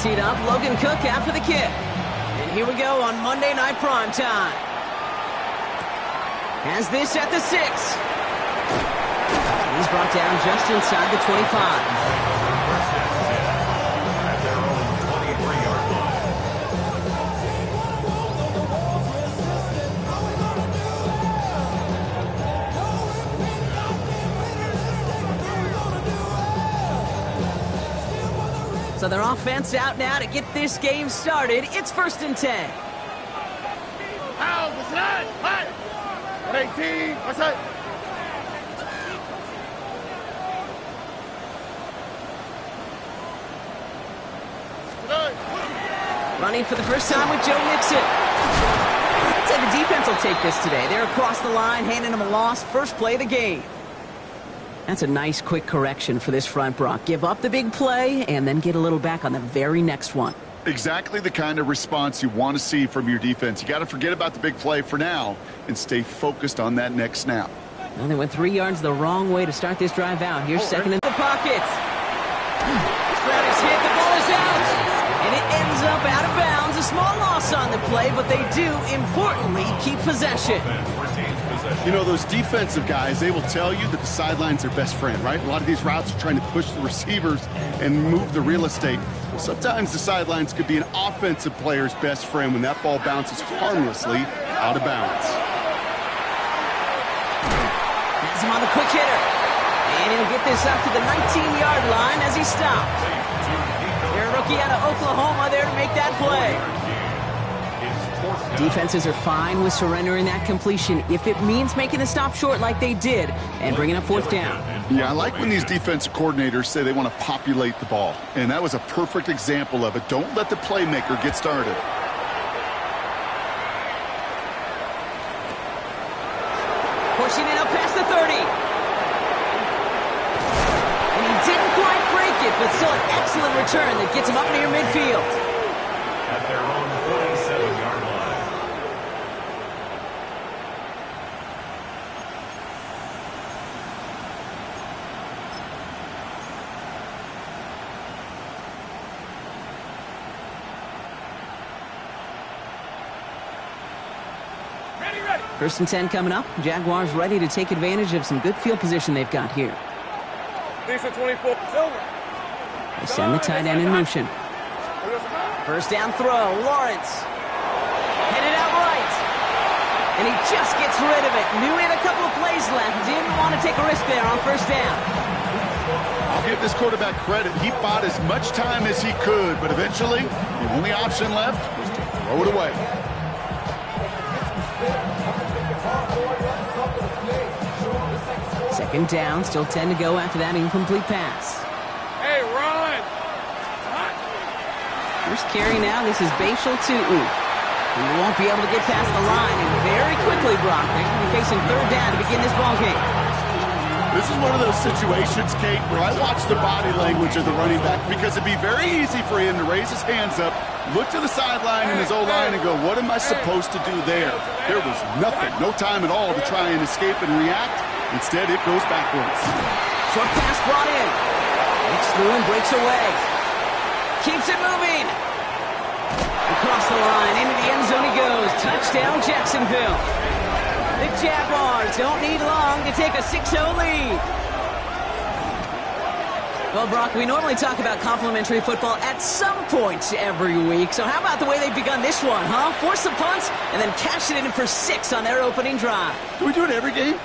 teed up. Logan Cook after the kick. And here we go on Monday Night Primetime. Has this at the 6. He's brought down just inside the 25. So their offense out now to get this game started. It's 1st and 10. Out, what's that? What? 18, what's that? Running for the first time with Joe Mixon. I'd say the defense will take this today. They're across the line, handing them a loss. First play of the game. That's a nice quick correction for this front, Brock. Give up the big play and then get a little back on the very next one. Exactly the kind of response you want to see from your defense. You got to forget about the big play for now and stay focused on that next snap. Well, they went 3 yards the wrong way to start this drive out. Here's second in the pocket. Spread is hit. The ball is out. And it ends up out of bounds. A small loss on the play, but they do, importantly, keep possession. You know, those defensive guys, they will tell you that the sideline's their best friend, right? A lot of these routes are trying to push the receivers and move the real estate. Well, sometimes the sidelines could be an offensive player's best friend when that ball bounces harmlessly out of bounds. Has him on the quick hitter. And he'll get this up to the 19-yard line as he stopped. They're a rookie out of Oklahoma there to make that play. Defenses are fine with surrendering that completion if it means making the stop short like they did and bringing up 4th down. Yeah, I like when these defensive coordinators say they want to populate the ball. And that was a perfect example of it. Don't let the playmaker get started. Pushing it up past the 30. And he didn't quite break it, but still an excellent return that gets him up near midfield. At their own 47-yard line. First and 10 coming up. Jaguars ready to take advantage of some good field position they've got here. They send the tight end in motion. First down throw. Lawrence. Headed out right. And he just gets rid of it. Knew he had a couple of plays left. Didn't want to take a risk there on first down. I'll give this quarterback credit. He bought as much time as he could, but eventually the only option left was to throw it away. Second down, still 10 to go after that incomplete pass. Hey, run! First carry now, this is Bashal Tu'u. He won't be able to get past the line, and very quickly, Brock, they're going to be facing 3rd down to begin this ballgame. This is one of those situations, Kate, where I watch the body language of the running back because it'd be very easy for him to raise his hands up, look to the sideline in his O-line and go, what am I supposed to do there? There was nothing, no time at all to try and escape and react. Instead, it goes backwards. Short pass brought in. Breaks through and breaks away. Keeps it moving. Across the line, into the end zone he goes. Touchdown, Jacksonville. The Jaguars don't need long to take a 6-0 lead. Well, Brock, we normally talk about complimentary football at some points every week. So how about the way they've begun this one, huh? Force the punts and then cash it in for 6 on their opening drive. Do we do it every game?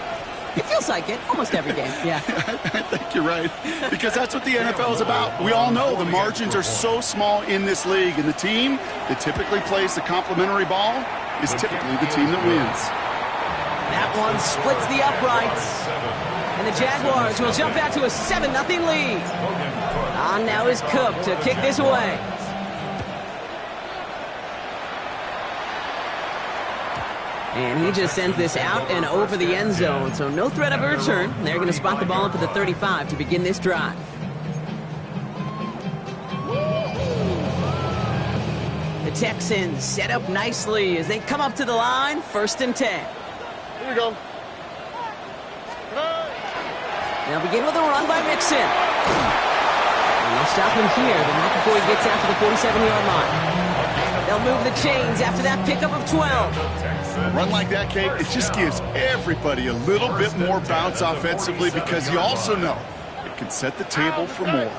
It feels like it. Almost every game, yeah. I think you're right, because that's what the NFL is about. We all know the margins are so small in this league, and the team that typically plays the complimentary ball is typically the team that wins. That one splits the uprights, and the Jaguars will jump out to a 7-0 lead. On now is Cook to kick this away. And he just sends this out and over the end zone, so no threat of a return. They're going to spot the ball up at the 35 to begin this drive. The Texans set up nicely as they come up to the line, 1st and 10. Here we go. They'll begin with a run by Mixon. They'll stop him here, but not before he gets out to the 47-yard line. They'll move the chains after that pickup of 12. A run like that, Kate, it just gives everybody a little bit more bounce offensively because you also know it can set the table for more.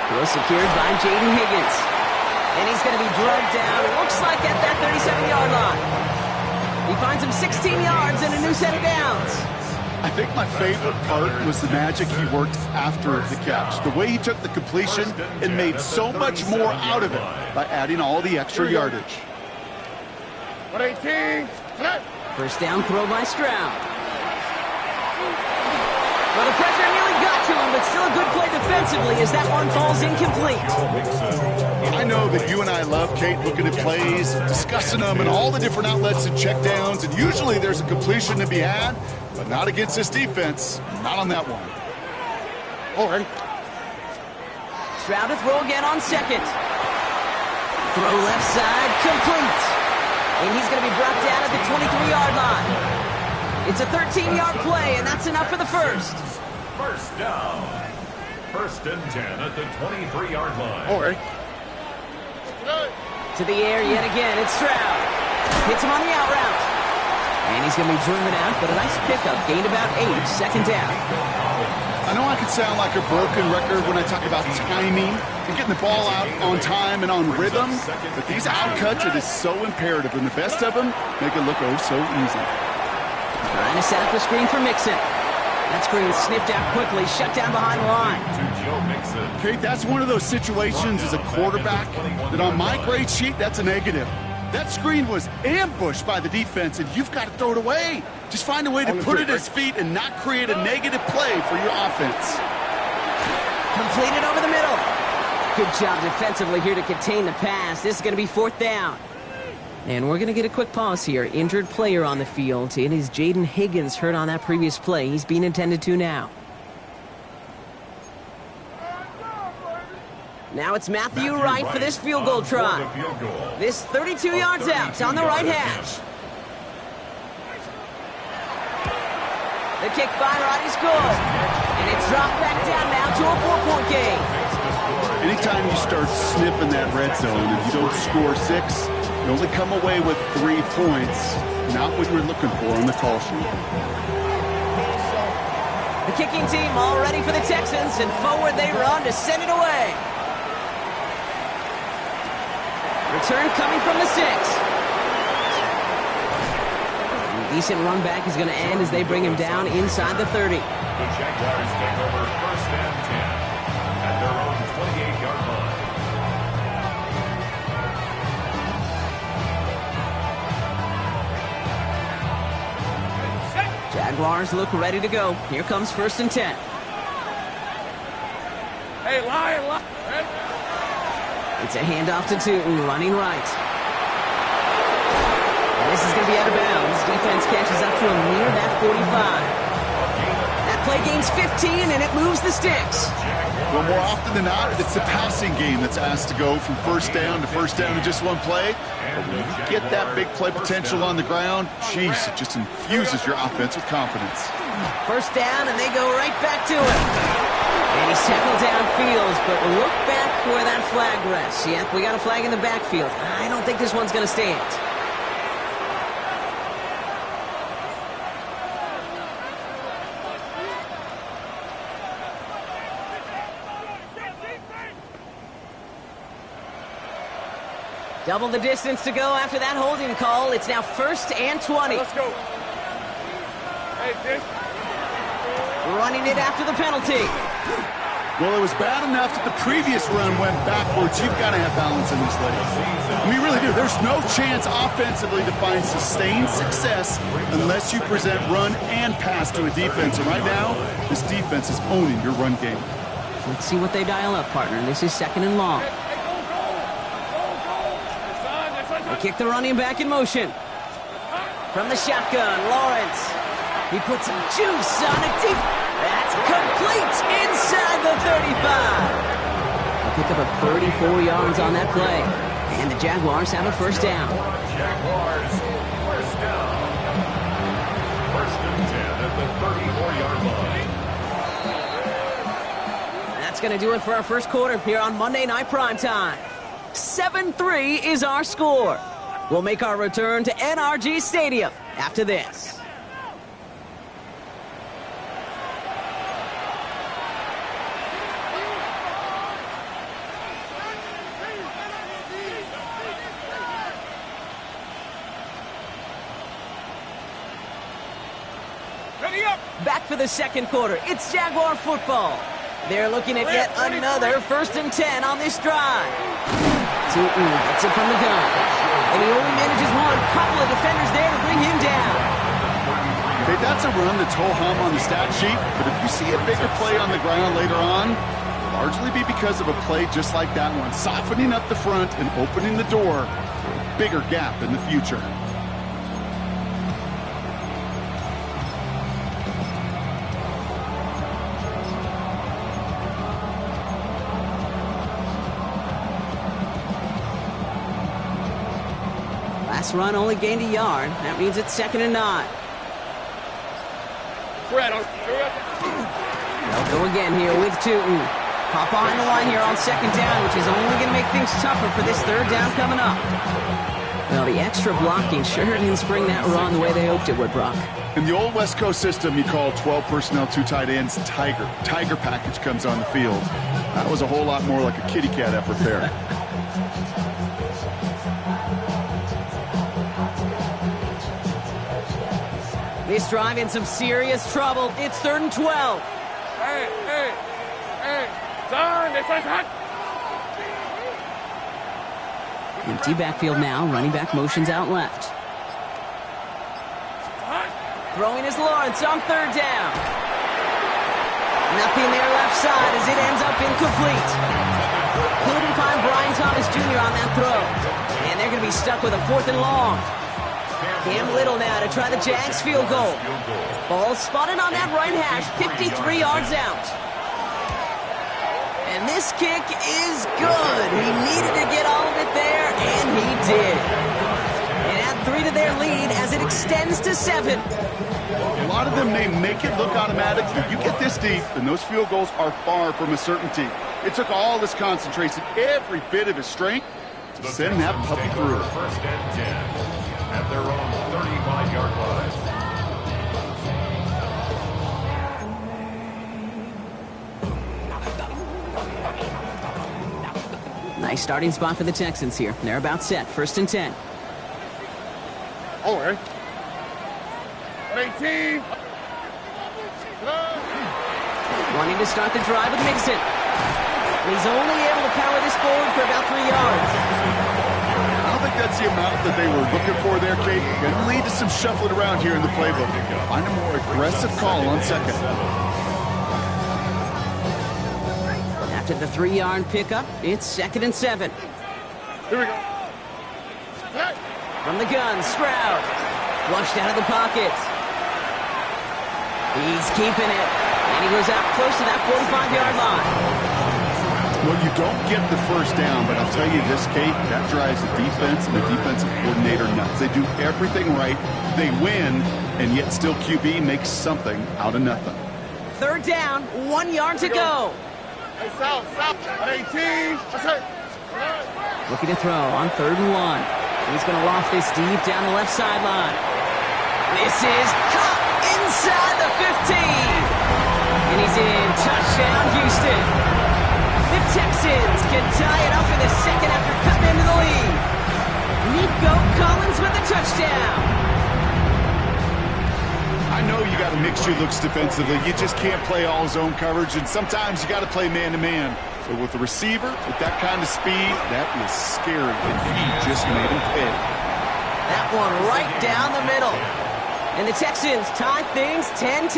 Throw secured by Jaden Higgins. And he's going to be drugged down, looks like at that 37-yard line. He finds him 16 yards and a new set of downs. I think my favorite part was the magic he worked after the catch. The way he took the completion and made so much more out of it by adding all the extra yardage. 118. First down throw by Stroud. Well, the pressure nearly got to him, but still a good play defensively as that one falls incomplete. I know that you and I love, Kate, looking at plays, discussing them, and all the different outlets and checkdowns, and usually there's a completion to be had, but not against this defense. Not on that one. Oh, ready. Stroud to throw again on second. Throw left side, complete. And he's going to be brought down at the 23-yard line. It's a 13-yard play, and that's enough for the first. First down. First and 10 at the 23-yard line. Oh, ready. To the air yet again, it's Stroud. Hits him on the out route. And he's going to be driven out, but a nice pickup. Gained about 8, second down. I know I can sound like a broken record when I talk about timing and getting the ball out on time and on rhythm, but these outcuts, it is so imperative, and the best of them make it look oh so easy. Trying to set up a screen for Mixon. That screen sniffed out quickly, shut down behind the line. Kate, that's one of those situations as a quarterback that on my grade sheet, that's a negative. That screen was ambushed by the defense, and you've got to throw it away. Just find a way to put it at his feet and not create a negative play for your offense. Completed over the middle. Good job defensively here to contain the pass. This is going to be fourth down. And we're going to get a quick pause here. Injured player on the field. It is Jaden Higgins hurt on that previous play. He's being attended to now. Now it's Matthew Wright for this field goal try. This 32 yards out on the right hash. The kick by Roddy's good. And it's dropped back down now to a 4-point game. Anytime you start sniffing that red zone and you don't score 6, you only come away with 3 points. Not what you're looking for on the call sheet. The kicking team all ready for the Texans, and forward they run to send it away. Return coming from the 6. And a decent run back is going to end as they bring him down inside the 30. The Jaguars take over first and 10 at their own 28-yard line. Jaguars look ready to go. Here comes first and 10. Hey, lie. It's a handoff to Tootin, running right. And this is going to be out of bounds. Defense catches up to him near that 45. That play gains 15, and it moves the sticks. Well, more often than not, it's the passing game that's asked to go from first down in just one play. But when you get that big play potential on the ground, geez, it just infuses your offense with confidence. First down, and they go right back to him. And he's tackled downfield, but look back where that flag rests. Yep, we got a flag in the backfield. I don't think this one's going to stand. Double the distance to go after that holding call. It's now first and 20. Let's go. Hey, Dick. Running it after the penalty. Well, it was bad enough that the previous run went backwards. You've got to have balance in these legs. I mean, really do. There's no chance offensively to find sustained success unless you present run and pass to a defense. And right now, this defense is owning your run game. Let's see what they dial up, partner. This is second and long. They kick the running back in motion. From the shotgun, Lawrence. He puts some juice on it deep. That's complete inside the 35. They pick up a 34 yards on that play. And the Jaguars have a first down. Jaguars, first down. First and 10 at the 34-yard line. That's going to do it for our first quarter here on Monday Night Primetime. 7-3 is our score. We'll make our return to NRG Stadium after this. Back for the second quarter. It's Jaguar football. They're looking at yet another 1st and 10 on this drive. Tootin gets it from the gun. And he only manages one. Couple of defenders there to bring him down. Okay, that's a run that's ho-hum on the stat sheet, but if you see a bigger play on the ground later on, it'll largely be because of a play just like that one, softening up the front and opening the door for a bigger gap in the future. Last run only gained a yard. That means it's 2nd and 9. They'll go again here with Tootin. Hop behind the line here on 2nd down, which is only going to make things tougher for this 3rd down coming up. Well, the extra blocking sure didn't spring that run the way they hoped it would, Brock. In the old West Coast system, you call 12 personnel, 2 tight ends, Tiger. Tiger package comes on the field. That was a whole lot more like a kitty cat effort there. This drive in some serious trouble. It's 3rd and 12. Hey, son, this is hot. Empty backfield now. Running back motions out left. Throwing is Lawrence on 3rd down. Nothing there left side as it ends up incomplete. Couldn't find Brian Thomas Jr. on that throw. And they're going to be stuck with a 4th and long. Cam Little now to try the Jags field goal. Ball spotted on that right hash, 53 yards out. And this kick is good. He needed to get all of it there, and he did. And add 3 to their lead as it extends to 7. A lot of them may make it look automatic, but you get this deep, and those field goals are far from a certainty. It took all this concentration, every bit of his strength, to send that puppy through. 1st and 10 at their own 35-yard line. Nice starting spot for the Texans here. They're about set. 1st and 10. Over. 18. Wanting to start the drive with Mixon. He's only able to power this forward for about 3 yards. I don't think that's the amount that they were looking for there, Kate. Going to lead to some shuffling around here in the playbook. Find a more aggressive call on 2nd. After the 3-yard pickup, it's 2nd and 7. Here we go. From the gun, Stroud. Flushed out of the pocket. He's keeping it. And he goes out close to that 45-yard line. Well, you don't get the 1st down, but I'll tell you this, Kate, that drives the defense and the defensive coordinator nuts. They do everything right. They win, and yet still QB makes something out of nothing. 3rd down, 1 yard to go. Hey, south, 18. Looking to throw on 3rd and 1. He's going to loft this deep down the left sideline. This is caught inside the 15. And he's in. Touchdown, Houston. The Texans can tie it up in the 2nd after cutting into the lead. Nico Collins with the touchdown. I know you got to mix your looks defensively. You just can't play all zone coverage, and sometimes you got to play man-to-man. But with a receiver, with that kind of speed, that is scary, and he just made him pay. That one right down the middle. And the Texans tie things 10-10.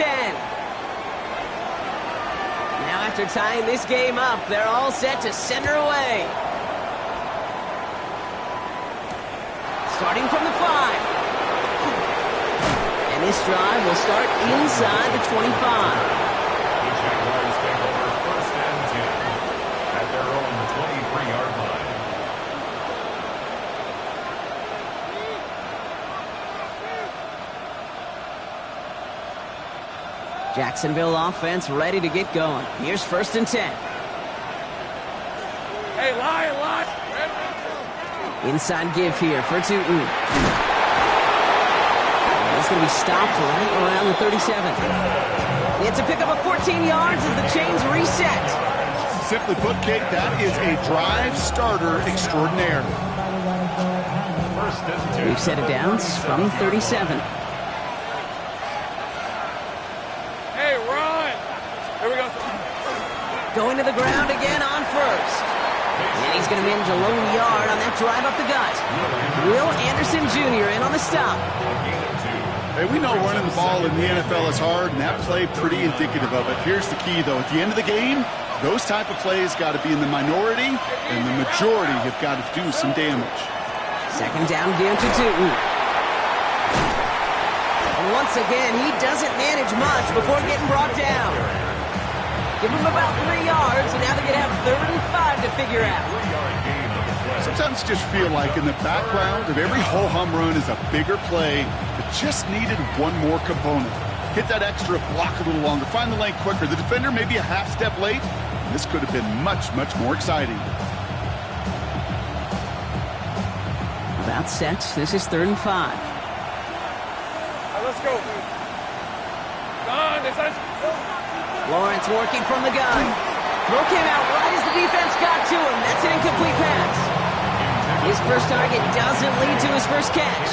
Now after tying this game up, they're all set to send her away. Starting from the 5. And this drive will start inside the 25. The Jaguars take over 1st and 10 at their own 23-yard line. Jacksonville offense ready to get going. Here's 1st and 10. lie. Inside give here for Tootin. It's going to be stopped right around the 37. It's a pickup of 14 yards as the chains reset. Simply put, Kate, that is a drive starter extraordinaire. First and 10. We've set it down from 37. Hey, run. Here we go. Going to the ground again on first. And he's going to manage a lone yard on that drive up the gut. Will Anderson Jr. in on the stop. Hey, we know running the ball in the NFL is hard, and that play pretty indicative of it. Here's the key, though. At the end of the game, those type of plays got to be in the minority, and the majority have got to do some damage. Second down game to Tootin. And once again, he doesn't manage much before getting brought down. Give him about 3 yards, and now they're going to have 3rd and 5 to figure out. Sometimes you just feel like in the background of every ho-hum run is a bigger play that just needed one more component. Hit that extra block a little longer, find the lane quicker. The defender may be a half step late, and this could have been much, much more exciting. About set. This is 3rd and 5. All right, let's go. Don, Lawrence working from the gun. Throw came out right as the defense got to him. That's an incomplete pass. His first target doesn't lead to his first catch.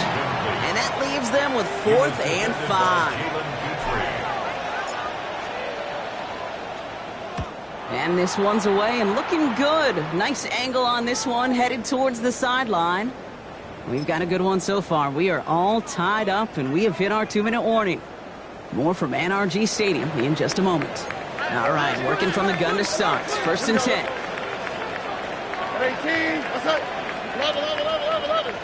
And that leaves them with 4th and 5. And this one's away and looking good. Nice angle on this one, headed towards the sideline. We've got a good one so far. We are all tied up, and we have hit our 2-minute warning. More from NRG Stadium in just a moment. All right, working from the gun to start. 1st and 10. 18. What's up? 11.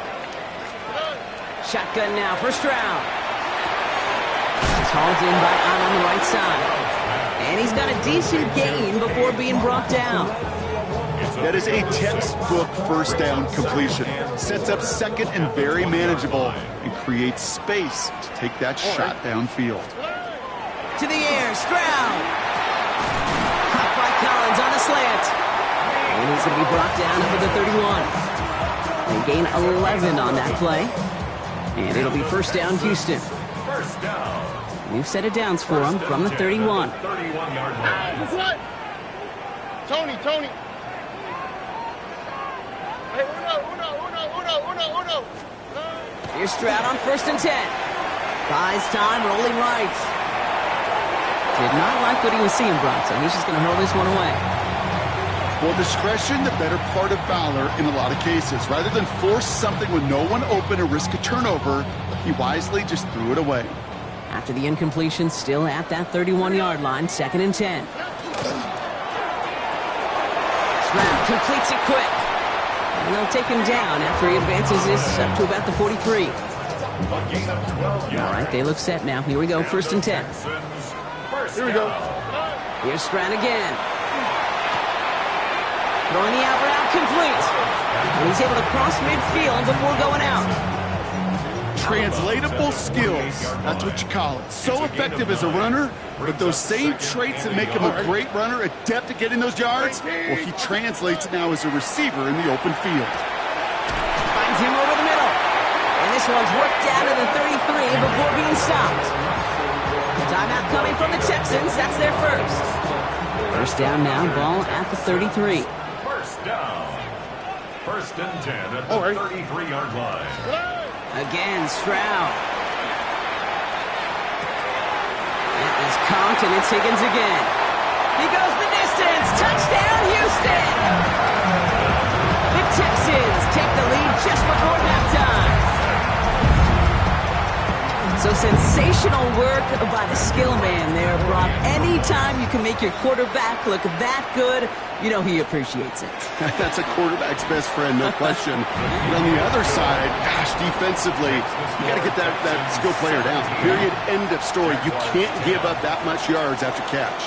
Shotgun now, first round. It's hauled in by Ahn on the right side. And he's got a decent gain before being brought down. That is a textbook first down completion. Sets up second and very manageable and creates space to take that shot downfield. To the air, Stroud. Caught by Collins on the slant. And he's going to be brought down over the 31. They gain 11 on that play. And it'll be first down, Houston. First down. We've set it downs for him from the 31. 31-yard line. What? Tony. Hey, uno. Here's Stroud on 1st and 10. Buys time, rolling right. Did not like what he was seeing, Brock, so he's just going to hurl this one away. Well, discretion, the better part of valor in a lot of cases. Rather than force something with no one open or risk a turnover, he wisely just threw it away. After the incompletion, still at that 31-yard line, 2nd and 10. Stroud completes it quick. And they'll take him down after he advances this up to about the 43. All right, they look set now. Here we go, 1st and 10. Here we go. Here's Stroud again. Throwing the out route complete. And he's able to cross midfield before going out. Translatable skills, that's what you call it. So effective as a runner, but those same traits that make him a great runner, adept at getting those yards, well, he translates it now as a receiver in the open field. Finds him over the middle. And this one's worked down to the 33 before being stopped. Timeout coming from the Texans. That's their first. First down now, ball at the 33. First down. 1st and 10 at the 33-yard line. Again, Stroud. That is conked, and it's Higgins again. He goes the distance. Touchdown, Houston! The Texans take the lead just before halftime. So sensational work by the skill man there, Brock. Anytime you can make your quarterback look that good, you know he appreciates it. That's a quarterback's best friend, no question. But on the other side, gosh, defensively, you got to get that skill player down. Period, end of story. You can't give up that much yards after catch.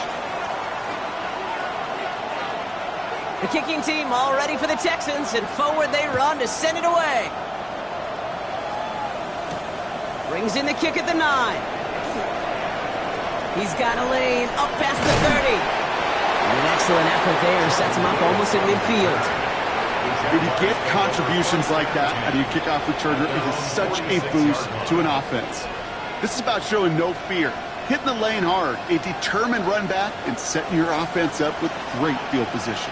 The kicking team all ready for the Texans, and forward they run to send it away. Brings in the kick at the 9. He's got a lane up past the 30. And an excellent effort there. Sets him up almost at midfield. When you get contributions like that out of your kickoff returner, it is such a boost to an offense. This is about showing no fear, hitting the lane hard, a determined run back, and setting your offense up with great field position.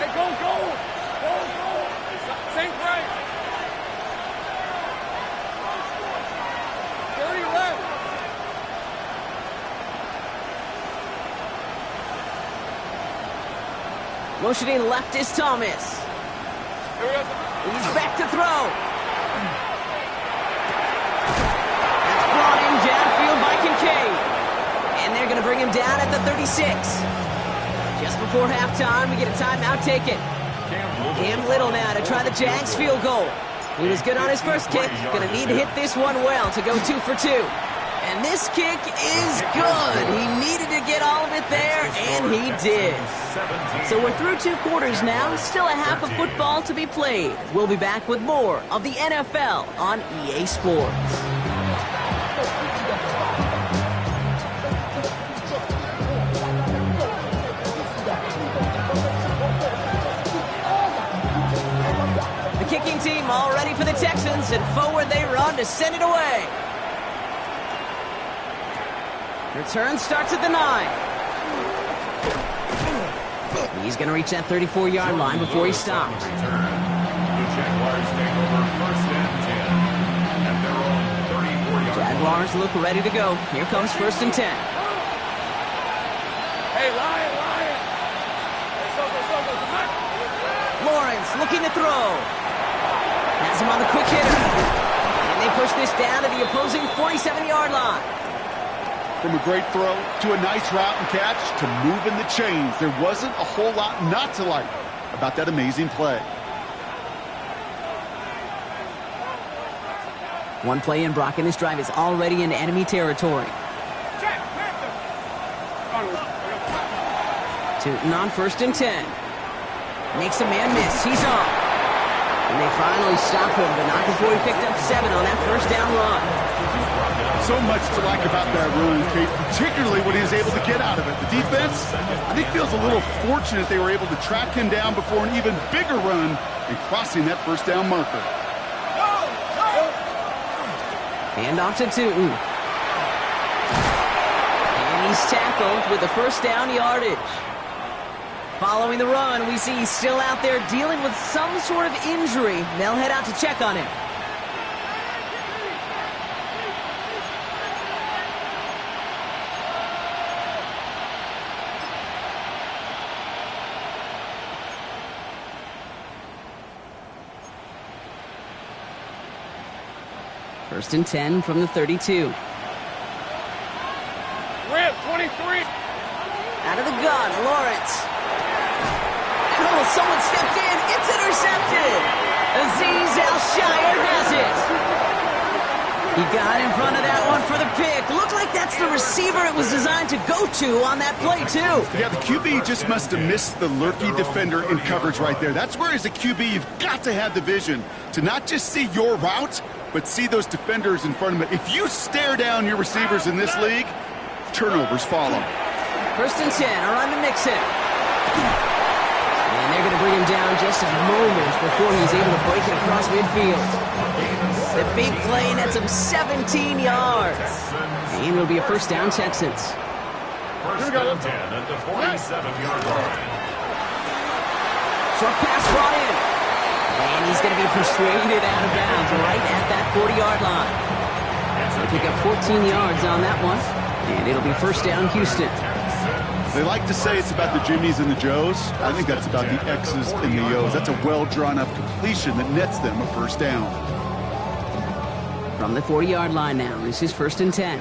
Hey, go, go! Go, go! Same right! 30 left! Motioning left is Thomas. Here we go. He's back to throw. That's brought in downfield by Kincaid. And they're going to bring him down at the 36. Just before halftime, we get a timeout taken. Cam Little now to try the Jags field goal. He was good on his first kick. Going to need to hit this one well to go 2 for 2. And this kick is good. He needed to get all of it there, and he did. So we're through 2 quarters now. Still a half of football to be played. We'll be back with more of the NFL on EA Sports. The kicking team all ready for the Texans, and forward they run to send it away. Return starts at the 9. He's going to reach that 34-yard line before he stops. The Jaguars take over first and 10 at their own 34-yard line. Jaguars look ready to go. Here comes first and 10. Hey, Lion, Lion! Hey, go, come on! Lawrence looking to throw. Has him on the quick hitter. And they push this down to the opposing 47-yard line. From a great throw to a nice route and catch to moving the chains, there wasn't a whole lot not to like about that amazing play. One play in, Brock, and this drive is already into enemy territory. Tootin on first and 10. Makes a man miss. He's off. And they finally stop him, but not before he picked up 7 on that first down run. So much to like about that run, Kate, particularly when he was able to get out of it. The defense, I think, feels a little fortunate they were able to track him down before an even bigger run and crossing that first down marker. Hand off to Tootin. And he's tackled with the first down yardage. Following the run, we see he's still out there dealing with some sort of injury. They'll head out to check on him. First and 10 from the 32. Rip, 23! Out of the gun, Lawrence. Oh, someone stepped in. It's intercepted. Azeez Al-Shire has it. He got in front of that one for the pick. Looked like that's the receiver it was designed to go to on that play, too. Yeah, the QB just must have missed the lurky defender in coverage right there. That's where, as a QB, you've got to have the vision to not just see your route, but see those defenders in front of it. If you stare down your receivers in this league, turnovers follow. First and 10, around to Mixon. And they're going to bring him down just a moment before he's able to break it across midfield. The big play nets him 17 yards. And it'll be a first down, Texans. First and 10 at the 47-yard line. Short pass brought in. And he's going to be persuaded out of bounds right at that 40-yard line. They pick up 14 yards on that one. And it'll be first down, Houston. They like to say it's about the Jimmies and the Joes. I think that's about the X's and the O's. That's a well-drawn-up completion that nets them a first down. From the 40-yard line now, this is first and 10.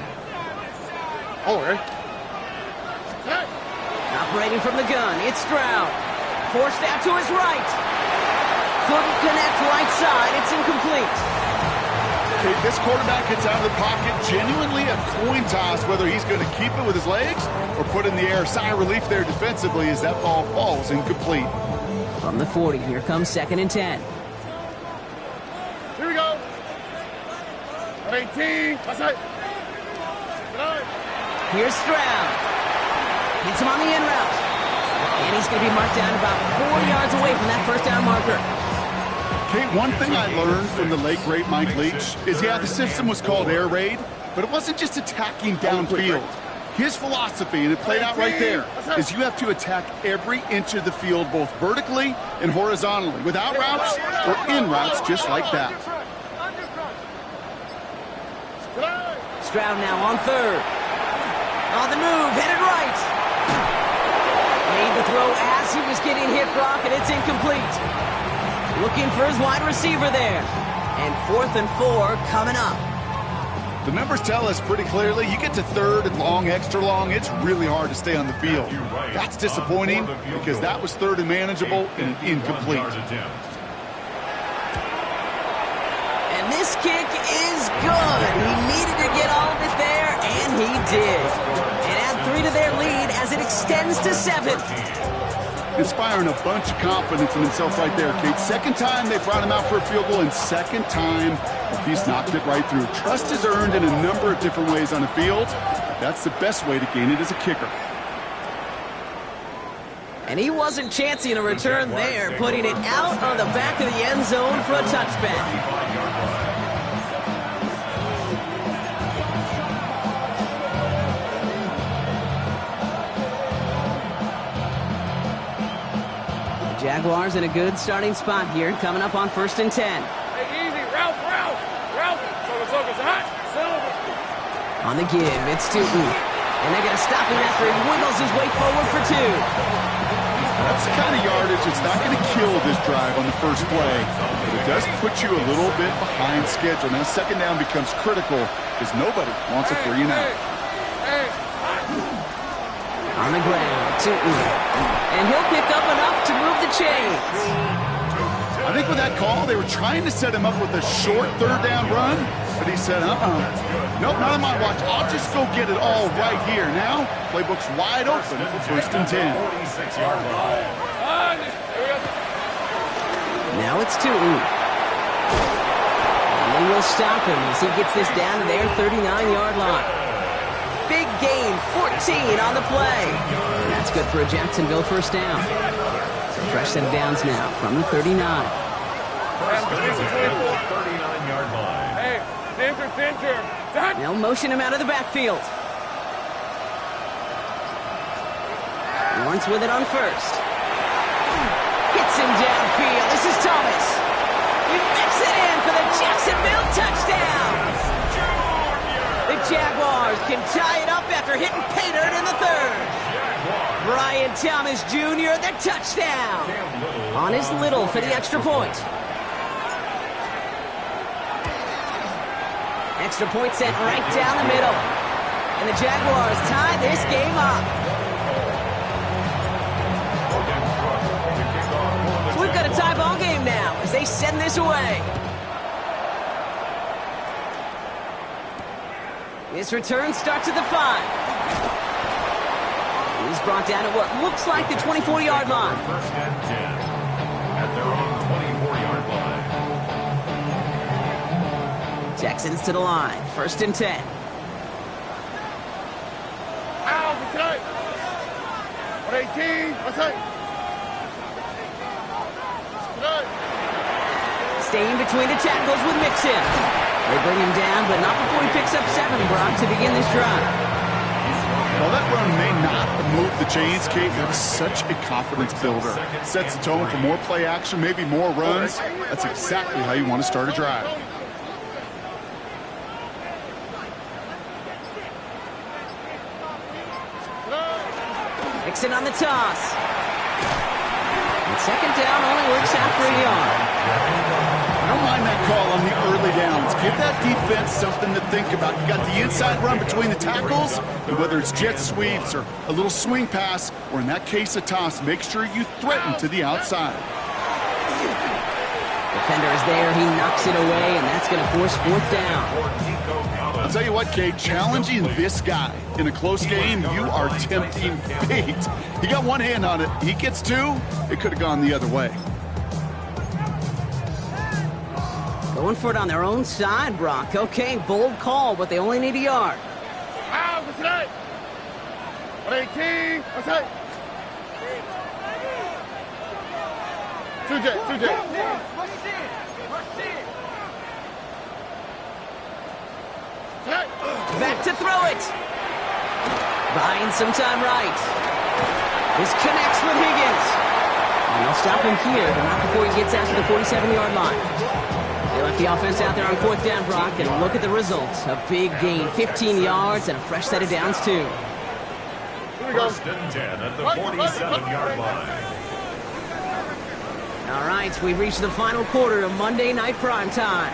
Oh, right. Operating from the gun, it's Stroud. Forced out to his right. Couldn't connect right side, it's incomplete. Okay, this quarterback gets out of the pocket, genuinely a coin toss whether he's going to keep it with his legs or put in the air. Sigh of relief there defensively as that ball falls incomplete. From the 40, here comes second and 10. Here we go. 18. That's it. Here's Stroud. Hits him on the in route. And he's going to be marked down about 4 yards away from that first down marker. Kate, one thing I learned from the late, great Mike Leach is, yeah, the system was called air raid, but it wasn't just attacking downfield. His philosophy, and it played out right there, is you have to attack every inch of the field, both vertically and horizontally, without routes or in routes, just like that. Stroud now on third. On the move, headed right. Made the throw as he was getting hit, Brock, and it's incomplete. Looking for his wide receiver there. And 4th and 4 coming up. The numbers tell us pretty clearly, you get to third and long, extra long, it's really hard to stay on the field. That's disappointing because that was third and manageable and incomplete. And this kick is good. He needed to get all of it there, and he did. And add 3 to their lead as it extends to 7. Inspiring a bunch of confidence in himself right there, Kate. Second time they brought him out for a field goal, and second time he's knocked it right through. Trust is earned in a number of different ways on the field. That's the best way to gain it as a kicker. And he wasn't chancing a return there, putting it out on the back of the end zone for a touchback. Jaguars in a good starting spot here, coming up on 1st and 10. Hey, easy. Ralph. It's hot. Silver. On the give, it's Tootin. And they're going to stop him after he wiggles his way forward for 2. That's the kind of yardage that's not going to kill this drive on the first play, but it does put you a little bit behind schedule. Now, second down becomes critical because nobody wants a 3 and out. On the ground, Tootin. And he'll pick up enough to move the chains. I think with that call, they were trying to set him up with a short third down run, but he said, nope, not on my watch. I'll just go get it all right here. Now, playbook's wide open for 1st and 10. Now it's Tootin. And they will stop him as he gets this down to their 39-yard line. Big gain, 14 on the play. And that's good for a Jacksonville first down. So fresh set of downs now from the 39. 39-yard line. Hey, center. They'll motion him out of the backfield. Lawrence with it on first. Hits him downfield. This is Thomas. He makes it in for the Jacksonville touchdown. The Jaguars can tie it up after hitting pay dirt in the 3rd. Brian Thomas Jr., the touchdown. On his Little for the extra point. Extra point sent right down the middle. And the Jaguars tie this game up. So we've got a tie ball game now as they send this away. This return starts at the 5. He's brought down at what looks like the 24-yard line. 1st and 10 at their own 24-yard line. Texans to the line. 1st and 10. Out, what's up? 118, what's up? Staying between the tackles with Mixon. They bring him down, but not before he picks up 7, Brock, to begin this drive. While that run may not move the chains, Kate, that is such a confidence builder. Sets the tone for more play action, maybe more runs. That's exactly how you want to start a drive. Mixon on the toss. And second down only works out for a yard. I don't mind that call on the early downs. Give that defense something to think about. You got the inside run between the tackles, and whether it's jet sweeps or a little swing pass, or in that case a toss, make sure you threaten to the outside. Defender is there. He knocks it away, and that's going to force 4th down. I'll tell you what, Kate, challenging this guy in a close game, you are tempting fate. He got one hand on it. He gets 2. It could have gone the other way. Going for it on their own side, Brock. Okay, bold call, but they only need a yard. Out, what's up? 118, what's up? 2J. Back to throw it. Buying some time right. This connects with Higgins. And they'll stop him here, but not before he gets out to the 47-yard line. They left the offense out there on 4th down, Brock, and look at the results. A big gain, 15 yards, and a fresh set of downs, too. First and 10 at the 47-yard line. All right, we've reached the final quarter of Monday Night Prime Time.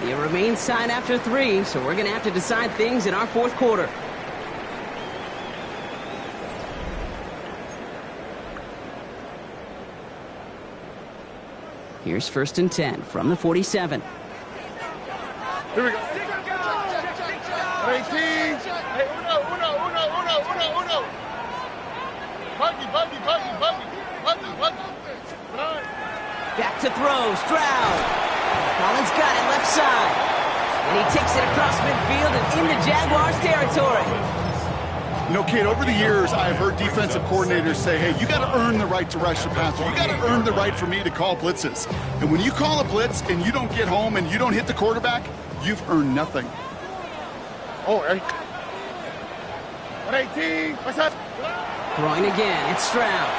It remains tied after 3, so we're going to have to decide things in our 4th quarter. Here's 1st and 10 from the 47. Here we go. 18. Hey, uno. Buggy. Back to throw, Stroud. Collins got it left side. And he takes it across midfield and into Jaguars territory. You know, Kate, over the years, I've heard defensive coordinators say, hey, you got to earn the right to rush the passer. You got to earn the right for me to call blitzes. And when you call a blitz and you don't get home and you don't hit the quarterback, you've earned nothing. Oh, hey. 118. What's up? Throwing again, it's Stroud.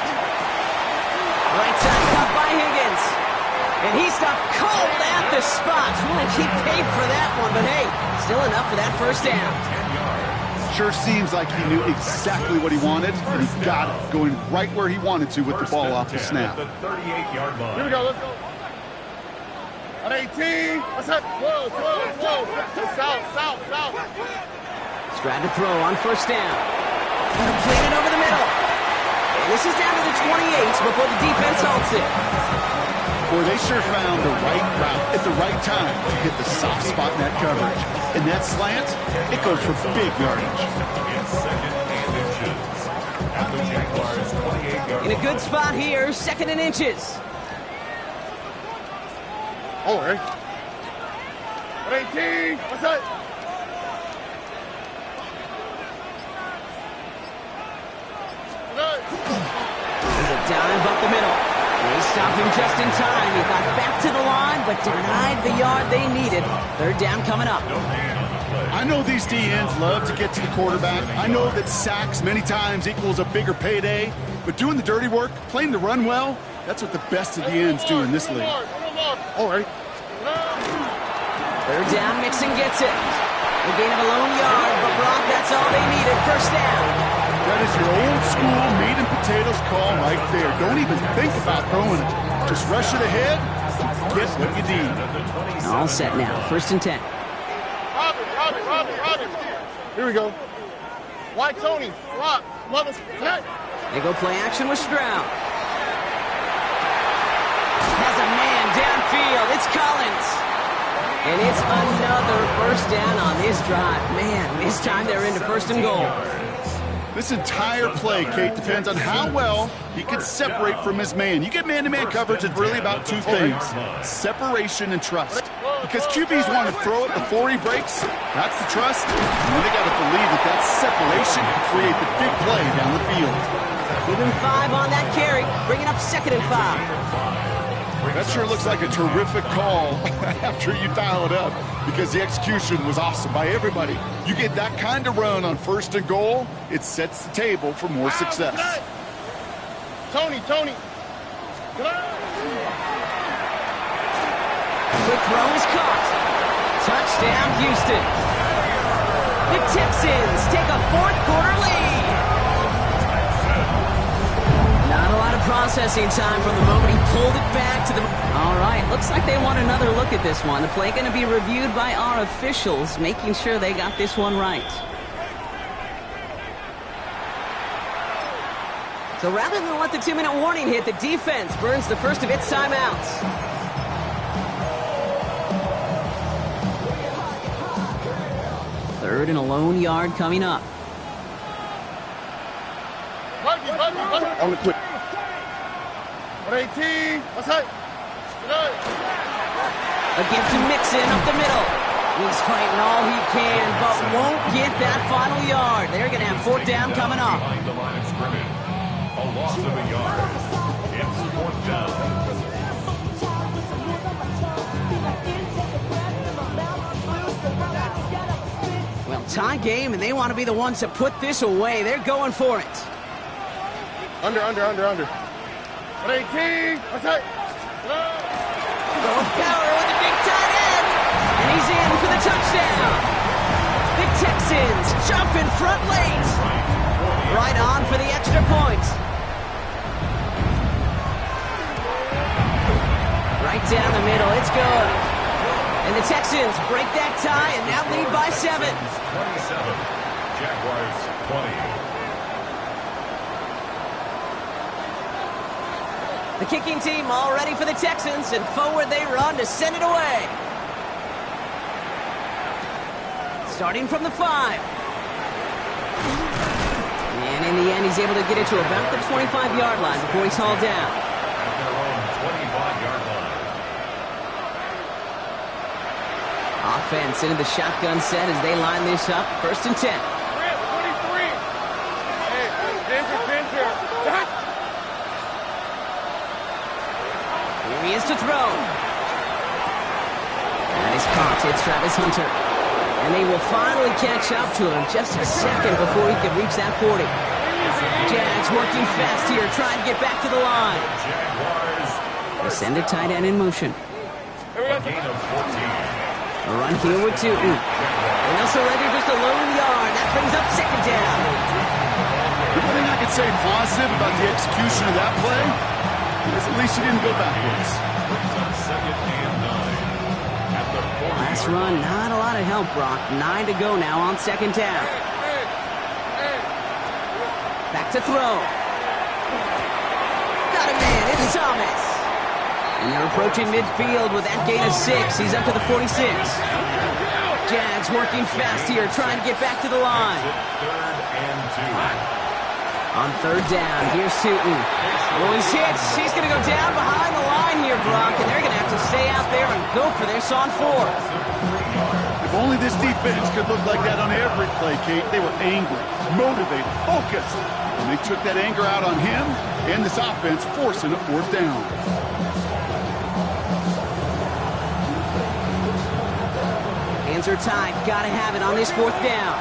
Right side cut by Higgins. And he stopped cold at the spot. Well, he paid for that one, but hey, still enough for that first down. Sure seems like he knew exactly what he wanted, and he got it, going right where he wanted to with the ball off the snap. The 38-yard line. Here we go, let's go. 118. What's up? Whoa. South. Stroud to throw on first down. Completed over the middle. And this is down to the 28 before the defense halts it. Boy, they sure found the right route at the right time to hit the soft spot in that coverage. And that slant, it goes for big yardage. In a good spot here, 2nd and inches. Oh, hey. 118. What's up? There's a dive up the middle. They stopped him just in time. He got back to the line, but denied the yard they needed. 3rd down coming up. I know these DNs love to get to the quarterback. I know that sacks many times equals a bigger payday. But doing the dirty work, playing the run well, that's what the best of the ends do in this league. All right. 3rd down, Mixon gets it. A gain of a lone yard, but Brock, that's all they needed. 1st down. That is your old school meat and potatoes call right there. Don't even think about throwing it. Just rush it ahead and get what you need. All set now. 1st and 10. Robbie. Here we go. Why Tony? Rock. Mother. They go play action with Stroud. Has a man downfield. It's Collins. And it's another 1st down on this drive. Man, this time they're into 1st and goal. This entire play, Kate, depends on how well he can separate from his man. You get man-to-man coverage, it's really about 2 things, separation and trust. Because QBs want to throw it before he breaks, that's the trust, and then they got to believe that that separation can create the big play down the field. Give him 5 on that carry, bringing up 2nd and 5. That sure looks like a terrific call after you dial it up, because the execution was awesome by everybody. You get that kind of run on 1st and goal, it sets the table for more success. Tony. Quick throw is caught. Touchdown, Houston. The Texans take a 4th quarter lead. Not a lot of processing time from the moment he pulled it back to the... All right, looks like they want another look at this one. The play going to be reviewed by our officials, making sure they got this one right. So rather than let the 2-minute warning hit, the defense burns the first of its timeouts. Third and a lone yard coming up. On the quick. 118. What's up? A give to Mixon up the middle. He's fighting all he can, but won't get that final yard. They're going to have 4th down coming up. Behind the line of scrimmage. A loss of a yard. It's 4th down. tie game, and they want to be the ones to put this away. They're going for it. Under. 18. What's that? Power with the big tight end. And he's in for the touchdown. The Texans jump in front late. Right on for the extra point. Right down the middle. It's good. And the Texans break that tie and now lead by 7. 27. Jaguars 20. The kicking team all ready for the Texans, and forward they run to send it away. Starting from the 5. And in the end, he's able to get it to about the 25-yard line before he's hauled down. At their own 25-yard line. Offense into the shotgun set as they line this up. 1st and 10. 23. Hey, Ginger. Here he is to throw. And he's caught. It's Travis Hunter. And they will finally catch up to him just a second before he can reach that 40. Jags working fast here, trying to get back to the line. They send a tight end in motion. A gain of 14. A run here with Tootin. And they'll surrender just a lone yard. That brings up 2nd down. The only thing I could say positive about the execution of that play is at least he didn't go backwards. Last run, not a lot of help, Brock. 9 to go now on 2nd down. Back to throw. Got a man, it's Thomas. And they're approaching midfield with that gain of 6. He's up to the 46. Jags working fast here, trying to get back to the line. 3rd and 2. On 3rd down, here's Tootin. Oh, he's hit. He's going to go down behind the line here, Brock, and they're going to have to stay out there and go for this on 4th. If only this defense could look like that on every play, Kate. They were angry, motivated, focused. And they took that anger out on him and this offense, forcing a 4th down. Hands are tied. Got to have it on this 4th down.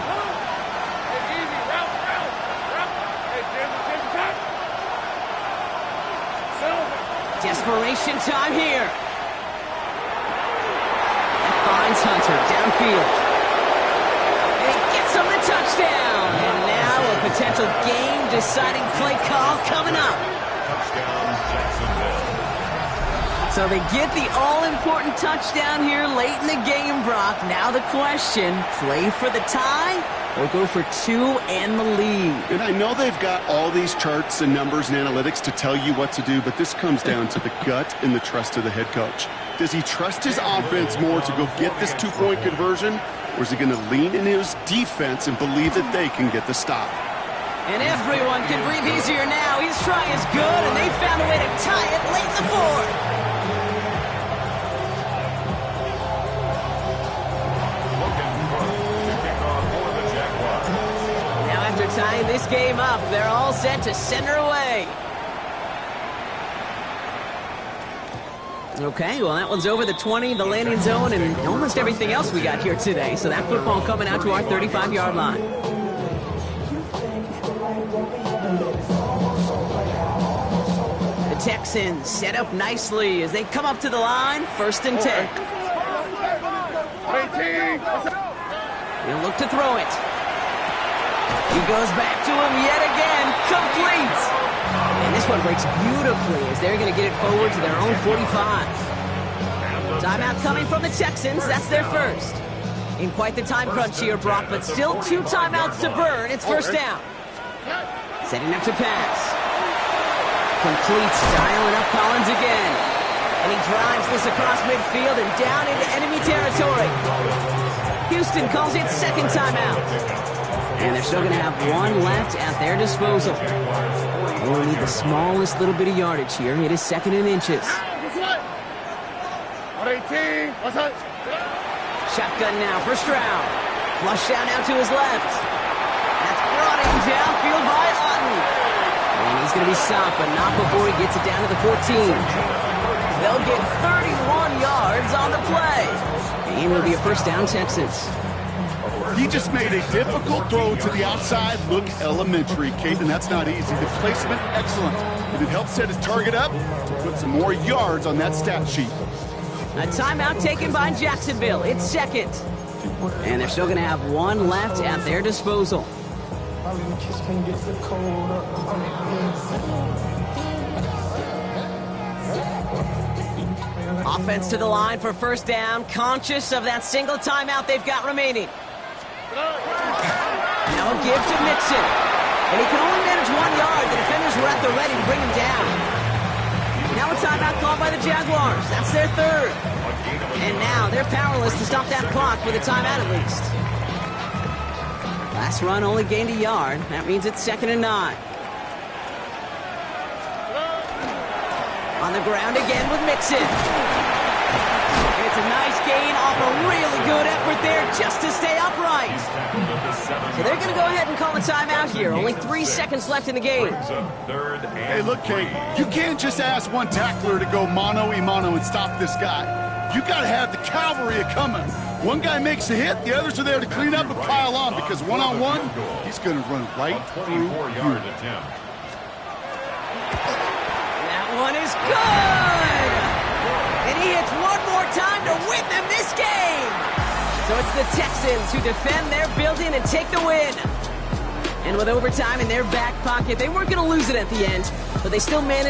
Desperation time here. That finds Hunter downfield. And he gets him the touchdown. And now a potential game-deciding play call coming up. Touchdown, Jacksonville. So they get the all-important touchdown here late in the game, Brock. Now the question, play for the tie or go for 2 and the lead? And I know they've got all these charts and numbers and analytics to tell you what to do, but this comes down to the gut and the trust of the head coach. Does he trust his offense more to go get this 2-point conversion, or is he going to lean in his defense and believe that they can get the stop? And everyone can breathe easier now. His try is good, and they found a way to tie it late in the 4th. Tying this game up, they're all set to send her away. Okay, well, that one's over the 20, the landing zone, and almost everything else we got here today. So that football coming out to our 35-yard line. The Texans set up nicely as they come up to the line, 1st and 10. He'll look to throw it. He goes back to him yet again, complete. And this one breaks beautifully as they're going to get it forward to their own 45. Timeout coming from the Texans, that's their first. In quite the time crunch here, Brock, but still 2 timeouts to burn. It's 1st down. Setting up to pass. Completes, dialing up Collins again. And he drives this across midfield and down into enemy territory. Houston calls it 2nd timeout. And they're still going to have 1 left at their disposal. Only need the smallest little bit of yardage here. It is 2nd and inches. 18. Shotgun now for Stroud. Flush down now to his left. That's brought in downfield by Otten. And he's going to be stopped, but not before he gets it down to the 14. They'll get 31 yards on the play. And it will be a 1st down, Texans. He just made a difficult throw to the outside look elementary, Kate, and that's not easy. The placement, excellent. And it helped set his target up to put some more yards on that stat sheet. A timeout taken by Jacksonville. It's second. And they're still going to have one left at their disposal. Offense to the line for first down, conscious of that single timeout they've got remaining. Now a give to Mixon. And he can only manage 1 yard. The defenders were at the ready to bring him down. Now a timeout called by the Jaguars. That's their third. And now they're powerless to stop that clock with a timeout at least. Last run only gained a yard. That means it's 2nd and 9. On the ground again with Mixon. And it's a nice gain off a really good effort there just to stay upright. So they're going to go ahead and call a timeout here. Only 3 seconds left in the game. Hey, look, Kate, you can't just ask one tackler to go mano-a-mano and stop this guy. You got to have the cavalry coming. One guy makes a hit, the others are there to clean up and pile on, because one-on-one, he's going to run right through you. One is good! And he hits one more time to win them this game! So it's the Texans who defend their building and take the win. And with overtime in their back pocket, they weren't going to lose it at the end, but they still managed